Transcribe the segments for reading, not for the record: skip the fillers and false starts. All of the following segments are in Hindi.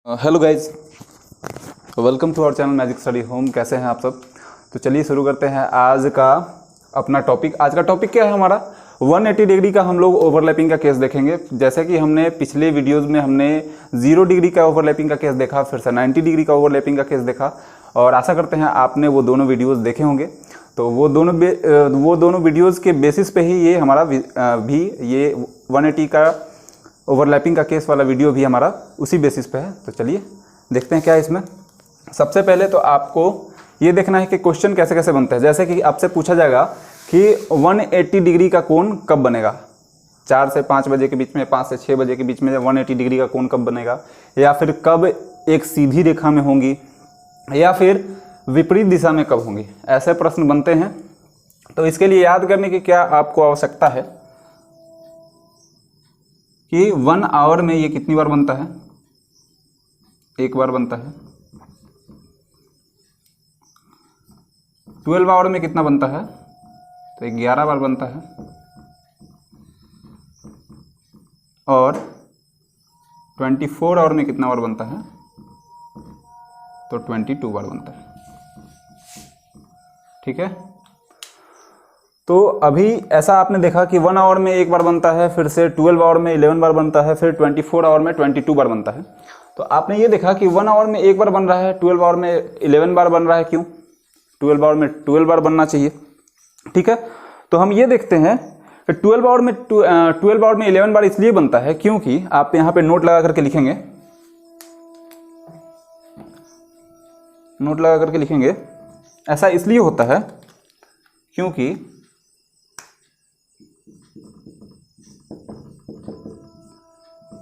Hello guys, welcome to our channel magic study home. कैसे हैं आप सब? तो चलिए शुरू करते हैं आज का अपना टॉपिक। आज का टॉपिक क्या है हमारा? 180 डिग्री का हम लोग ओवरलैपिंग का केस देखेंगे। जैसे कि हमने पिछले वीडियोस में हमने 0 डिग्री का ओवरलैपिंग का केस देखा, फिर से 90 डिग्री का ओवरलैपिंग का केस देखा, और आशा करते हैं आपने वो दोनों वीडियोज़ देखे होंगे। तो वो दोनों वीडियोज़ के बेसिस पे ही ये हमारा भी ये 180 का ओवरलैपिंग का केस वाला वीडियो भी हमारा उसी बेसिस पे है। तो चलिए देखते हैं क्या है इसमें। सबसे पहले तो आपको ये देखना है कि क्वेश्चन कैसे कैसे बनता है। जैसे कि आपसे पूछा जाएगा कि 180 डिग्री का कोण कब बनेगा, 4 से 5 बजे के बीच में, 5 से 6 बजे के बीच में 180 डिग्री का कोण कब बनेगा, या फिर कब एक सीधी रेखा में होंगी, या फिर विपरीत दिशा में कब होंगी। ऐसे प्रश्न बनते हैं। तो इसके लिए याद करने की क्या आपको आवश्यकता है कि 1 आवर में ये कितनी बार बनता है? एक बार बनता है। 12 आवर में कितना बनता है? तो 11 बार बनता है। और 24 आवर में कितना बार बनता है? तो 22 बार बनता है। ठीक है। तो अभी ऐसा आपने देखा कि 1 आवर में एक बार बनता है, फिर से 12 आवर में 11 बार बनता है, फिर 24 आवर में 22 बार बनता है। तो आपने ये देखा कि 1 आवर में एक बार बन रहा है, 12 आवर में 11 बार बन रहा है। क्यों? 12 आवर में 12 बार बनना चाहिए। ठीक है। तो हम ये देखते हैं कि 12 आवर में 11 बार इसलिए बनता है क्योंकि आप यहाँ पे नोट लगा करके लिखेंगे, नोट लगा करके लिखेंगे। ऐसा इसलिए होता है क्योंकि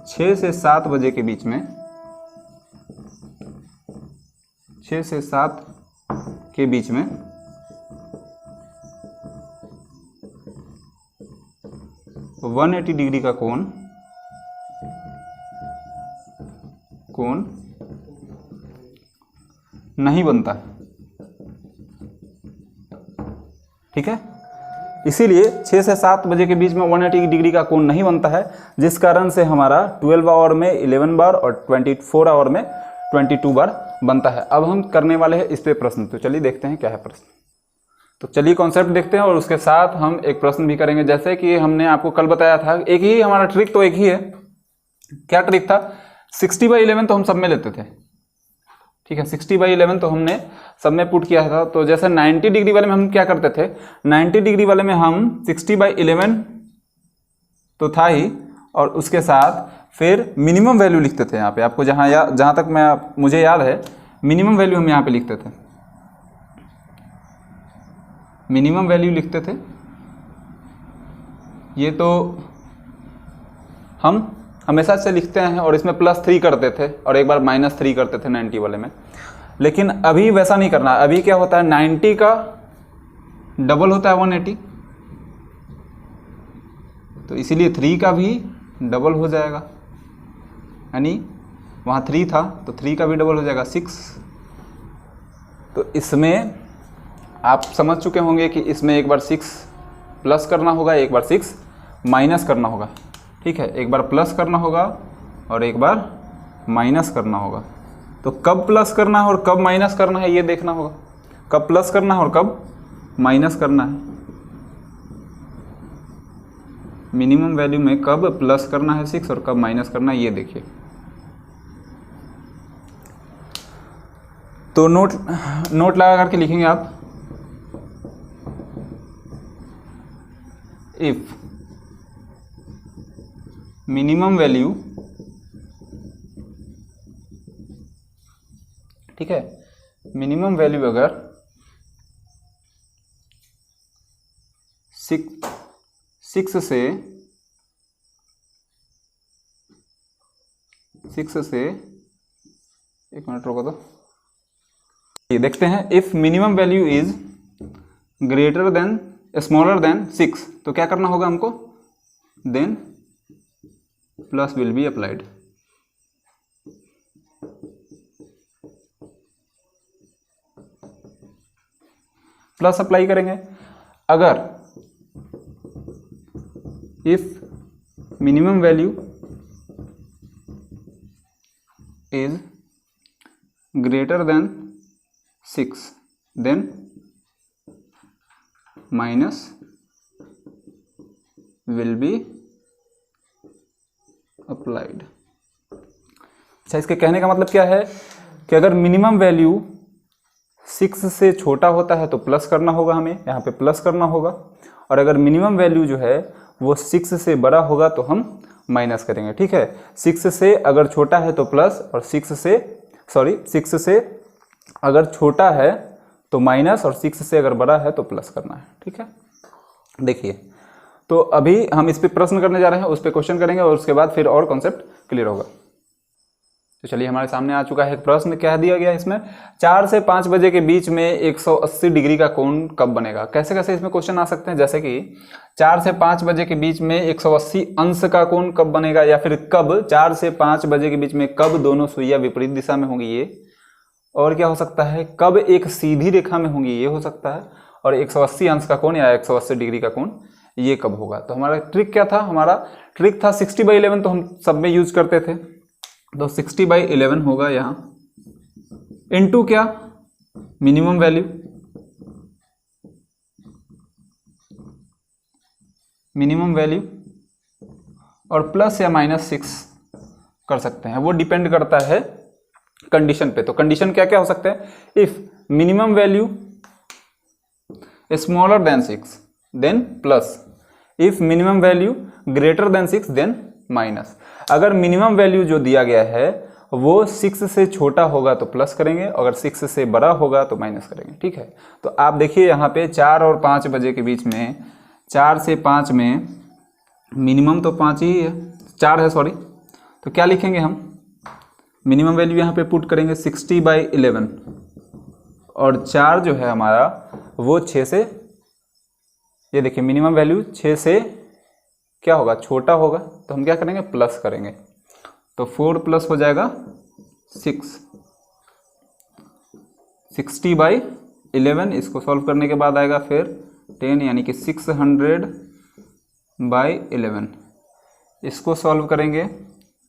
6 से 7 बजे के बीच में, 6 से 7 के बीच में 180 डिग्री का कोण नहीं बनता है। ठीक है। इसीलिए 6 से 7 बजे के बीच में 180 डिग्री का कोण नहीं बनता है, जिस कारण से हमारा 12 आवर में 11 बार और 24 आवर में 22 बार बनता है। अब हम करने वाले हैं इस पे प्रश्न। तो चलिए देखते हैं क्या है प्रश्न। तो चलिए कॉन्सेप्ट देखते हैं और उसके साथ हम एक प्रश्न भी करेंगे। जैसे कि हमने आपको कल बताया था, एक ही हमारा ट्रिक तो एक ही है। क्या ट्रिक था? 60/11 तो हम सब में लेते थे। ठीक है। 60/11 तो हमने सब में पुट किया था। तो जैसे 90 डिग्री वाले में हम क्या करते थे, 90 डिग्री वाले में हम 60/11 तो था ही, और उसके साथ फिर मिनिमम वैल्यू लिखते थे। यहाँ पे आपको जहाँ तक मुझे याद है, मिनिमम वैल्यू हम यहाँ पे लिखते थे, मिनिमम वैल्यू लिखते थे। ये तो हम हमेशा से लिखते हैं, और इसमें +3 करते थे और एक बार -3 करते थे 90 वाले में। लेकिन अभी वैसा नहीं करना। अभी क्या होता है, 90 का डबल होता है 180, तो इसीलिए 3 का भी डबल हो जाएगा। यानी वहाँ 3 था तो 3 का भी डबल हो जाएगा 6। तो इसमें आप समझ चुके होंगे कि इसमें एक बार 6 प्लस करना होगा, एक बार 6 माइनस करना होगा। ठीक है। एक बार प्लस करना होगा और एक बार माइनस करना होगा। तो कब प्लस करना है और कब माइनस करना है ये देखना होगा। कब प्लस करना है और कब माइनस करना है। मिनिमम वैल्यू में कब प्लस करना है 6 और कब माइनस करना है ये देखिए। तो नोट लगा करके लिखेंगे आप, इफ मिनिमम वैल्यू, ठीक है, मिनिमम वैल्यू अगर 6 से एक मिनट रोको। तो ये देखते हैं, if minimum value is greater than smaller than 6, तो क्या करना होगा हमको? Then plus will be applied. Plus apply करेंगे। अगर if minimum value is greater than 6 then minus will be applied. अच्छा, इसके कहने का मतलब क्या है कि अगर मिनिमम वैल्यू 6 से छोटा होता है तो प्लस करना होगा, हमें यहाँ पे प्लस करना होगा, और अगर मिनिमम वैल्यू जो है वो 6 से बड़ा होगा तो हम माइनस करेंगे। ठीक है, 6 से अगर छोटा है तो प्लस, और 6 से अगर छोटा है तो माइनस, और 6 से अगर बड़ा है तो प्लस करना है। ठीक है, देखिए, तो अभी हम इस पे प्रश्न करने जा रहे हैं, उस पे क्वेश्चन करेंगे और उसके बाद फिर और कॉन्सेप्ट क्लियर होगा। तो चलिए, हमारे सामने आ चुका है एक प्रश्न। क्या दिया गया इसमें, 4 से 5 बजे के बीच में 180 डिग्री का कोण कब बनेगा। कैसे कैसे इसमें क्वेश्चन आ सकते हैं, जैसे कि 4 से 5 बजे के बीच में 180 अंश का कोण कब बनेगा, या फिर कब 4 से 5 बजे के बीच में कब दोनों सुइयां विपरीत दिशा में होंगी, ये। और क्या हो सकता है, कब एक सीधी रेखा में होंगी, ये हो सकता है। और 180 अंश का कोण या 180 डिग्री का कोण ये कब होगा। तो हमारा ट्रिक क्या था, हमारा ट्रिक था 60/11, तो हम सब में यूज करते थे। तो 60/11 होगा यहाँ, इनटू क्या, मिनिमम वैल्यू, और प्लस या -6 कर सकते हैं। वो डिपेंड करता है कंडीशन पे। तो कंडीशन क्या क्या हो सकते हैं, if minimum value smaller than 6 then plus, if minimum value greater than 6 then minus. अगर मिनिमम वैल्यू जो दिया गया है वो 6 से छोटा होगा तो प्लस करेंगे, अगर 6 से बड़ा होगा तो माइनस करेंगे। ठीक है, तो आप देखिए यहाँ पे 4 और 5 बजे के बीच में, 4 से 5 में मिनिमम तो 5 ही है, 4 है सॉरी, तो क्या लिखेंगे हम, मिनिमम वैल्यू यहाँ पे पुट करेंगे 60/11, और 4 जो है हमारा वो 6 से, ये देखिए मिनिमम वैल्यू 6 से क्या होगा, छोटा होगा, तो हम क्या करेंगे, प्लस करेंगे। तो 4 प्लस हो जाएगा 6, 60/11, इसको सॉल्व करने के बाद आएगा फिर 10, यानी कि 600/11। इसको सॉल्व करेंगे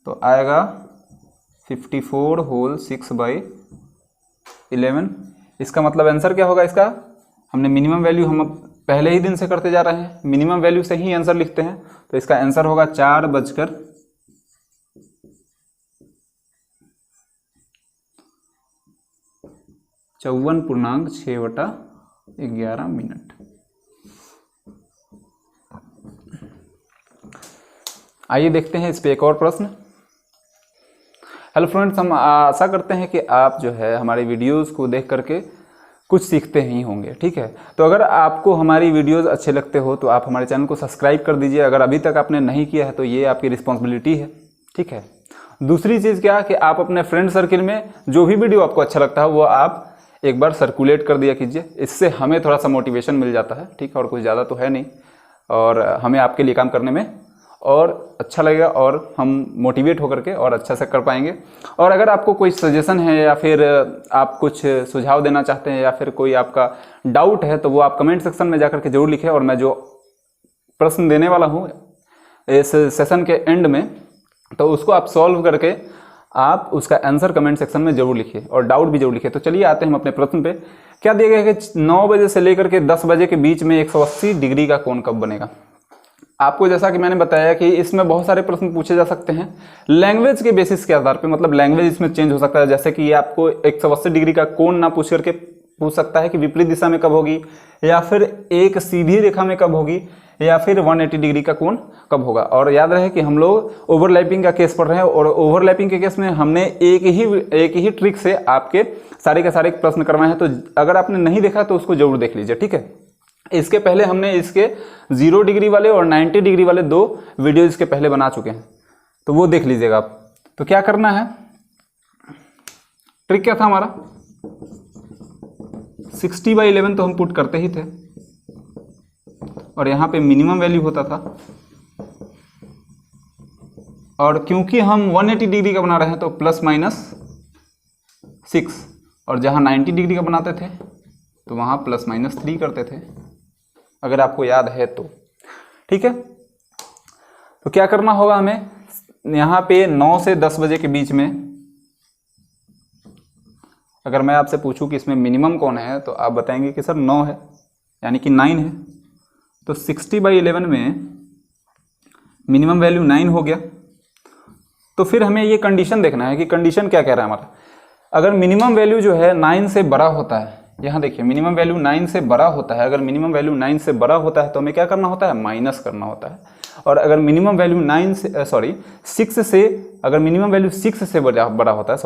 तो आएगा 54 होल 6/11। इसका मतलब आंसर क्या होगा इसका, हमने मिनिमम वैल्यू हम पहले ही दिन से करते जा रहे हैं, मिनिमम वैल्यू से ही आंसर लिखते हैं, तो इसका आंसर होगा 4:54.6/11 आइए देखते हैं इस पे एक और प्रश्न। हेलो फ्रेंड्स, हम आशा करते हैं कि आप जो है हमारी वीडियोस को देख करके कुछ सीखते ही होंगे। ठीक है, तो अगर आपको हमारी वीडियोस अच्छे लगते हो तो आप हमारे चैनल को सब्सक्राइब कर दीजिए। अगर अभी तक आपने नहीं किया है तो ये आपकी रिस्पॉन्सिबिलिटी है। ठीक है, दूसरी चीज़ क्या कि आप अपने फ्रेंड सर्किल में जो भी वीडियो आपको अच्छा लगता है वो आप एक बार सर्कुलेट कर दिया कीजिए, इससे हमें थोड़ा सा मोटिवेशन मिल जाता है। ठीक है, और कुछ ज़्यादा तो है नहीं, और हमें आपके लिए काम करने में और अच्छा लगेगा, और हम मोटिवेट होकर के और अच्छा से कर पाएंगे। और अगर आपको कोई सजेशन है या फिर आप कुछ सुझाव देना चाहते हैं या फिर कोई आपका डाउट है तो वो आप कमेंट सेक्शन में जाकर के जरूर लिखें, और मैं जो प्रश्न देने वाला हूँ इस सेशन के एंड में तो उसको आप सॉल्व करके आप उसका आंसर कमेंट सेक्शन में जरूर लिखिए, और डाउट भी जरूर लिखिए। तो चलिए आते हैं हम अपने प्रश्न पे। क्या दिया गया है कि 9 बजे से लेकर के 10 बजे के बीच में 180 डिग्री का कोण कब बनेगा। आपको जैसा कि मैंने बताया कि इसमें बहुत सारे प्रश्न पूछे जा सकते हैं लैंग्वेज के बेसिस के आधार पे, मतलब लैंग्वेज इसमें चेंज हो सकता है। जैसे कि ये आपको 180 डिग्री का कोण ना पूछ करके पूछ सकता है कि विपरीत दिशा में कब होगी, या फिर एक सीधी रेखा में कब होगी, या फिर 180 डिग्री का कोण कब होगा। और याद रहे कि हम लोग ओवरलैपिंग का केस पढ़ रहे हैं, और ओवरलैपिंग के केस में हमने एक ही ट्रिक से आपके सारे के सारे प्रश्न करवाए हैं। तो अगर आपने नहीं देखा तो उसको जरूर देख लीजिए। ठीक है, इसके पहले हमने इसके 0 डिग्री वाले और 90 डिग्री वाले 2 वीडियो इसके पहले बना चुके हैं, तो वो देख लीजिएगा आप। तो क्या करना है, ट्रिक क्या था हमारा, 60/11 तो हम पुट करते ही थे, और यहां पे मिनिमम वैल्यू होता था, और क्योंकि हम 180 डिग्री का बना रहे हैं तो ±6, और जहां 90 डिग्री का बनाते थे तो वहां ±3 करते थे, अगर आपको याद है तो। ठीक है, तो क्या करना होगा हमें, यहाँ पे 9 से 10 बजे के बीच में अगर मैं आपसे पूछूं कि इसमें मिनिमम कौन है तो आप बताएंगे कि सर 9 है, यानी कि 9 है। तो 60/11 में मिनिमम वैल्यू 9 हो गया। तो फिर हमें ये कंडीशन देखना है कि कंडीशन क्या कह रहा है हमारा। अगर मिनिमम वैल्यू जो है 9 से बड़ा होता है, यहाँ देखिए मिनिमम वैल्यू 9 से बड़ा होता है, अगर मिनिमम वैल्यू 9 से बड़ा होता है तो हमें क्या करना होता है, माइनस करना होता है। और अगर मिनिमम वैल्यू 6 से, अगर मिनिमम वैल्यू 6 से बड़ा होता है,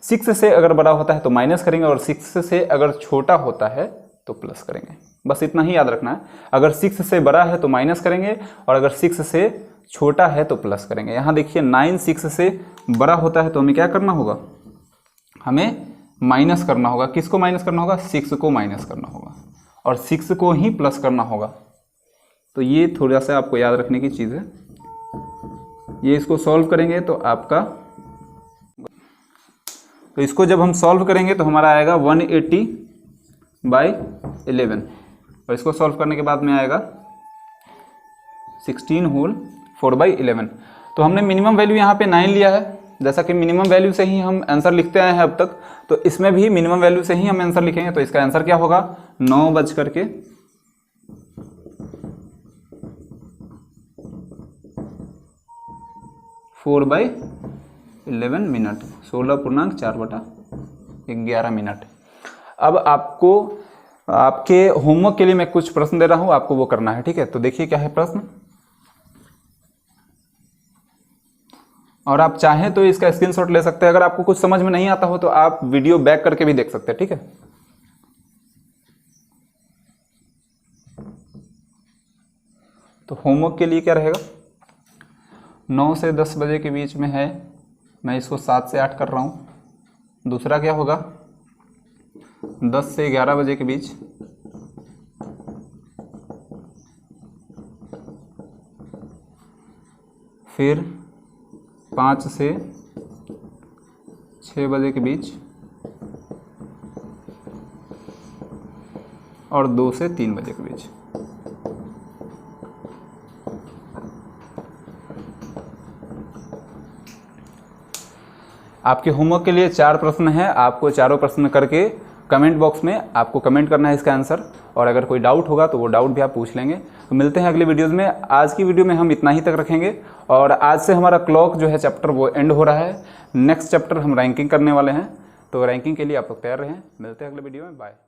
6 से अगर बड़ा होता है तो माइनस करेंगे, और 6 से अगर छोटा होता है तो प्लस करेंगे। बस इतना ही याद रखना है। अगर 6 से बड़ा है तो माइनस करेंगे, और अगर 6 से छोटा है तो प्लस करेंगे। यहाँ देखिए 9 6 से बड़ा होता है तो हमें क्या करना होगा, हमें माइनस करना होगा। किसको माइनस करना होगा, 6 को माइनस करना होगा, और 6 को ही प्लस करना होगा। तो ये थोड़ा सा आपको याद रखने की चीज़ है। ये इसको सॉल्व करेंगे तो आपका, तो इसको जब हम सॉल्व करेंगे तो हमारा आएगा 180/11, और इसको सॉल्व करने के बाद में आएगा 16 होल 4/11। तो हमने मिनिमम वैल्यू यहाँ पे 9 लिया है, जैसा कि मिनिमम वैल्यू से ही हम आंसर लिखते आए हैं अब तक, तो इसमें भी मिनिमम वैल्यू से ही हम आंसर लिखेंगे। तो इसका आंसर क्या होगा, 9:4/11 मिनट, 16.4/11 मिनट। अब आपको आपके होमवर्क के लिए मैं कुछ प्रश्न दे रहा हूं, आपको वो करना है, ठीक है। तो देखिए क्या है प्रश्न, और आप चाहें तो इसका स्क्रीनशॉट ले सकते हैं। अगर आपको कुछ समझ में नहीं आता हो तो आप वीडियो बैक करके भी देख सकते हैं, ठीक है। तो होमवर्क के लिए क्या रहेगा, 9 से 10 बजे के बीच में है, मैं इसको 7 से 8 कर रहा हूँ। दूसरा क्या होगा, 10 से 11 बजे के बीच, फिर 5 से 6 बजे के बीच, और 2 से 3 बजे के बीच। आपके होमवर्क के लिए 4 प्रश्न हैं, आपको चारों प्रश्न करके कमेंट बॉक्स में आपको कमेंट करना है इसका आंसर, और अगर कोई डाउट होगा तो वो डाउट भी आप पूछ लेंगे। तो मिलते हैं अगले वीडियोज़ में। आज की वीडियो में हम इतना ही तक रखेंगे, और आज से हमारा क्लॉक जो है चैप्टर वो एंड हो रहा है। नेक्स्ट चैप्टर हम रैंकिंग करने वाले हैं, तो रैंकिंग के लिए आप लोग तैयार रहें। मिलते हैं अगले वीडियो में, बाय।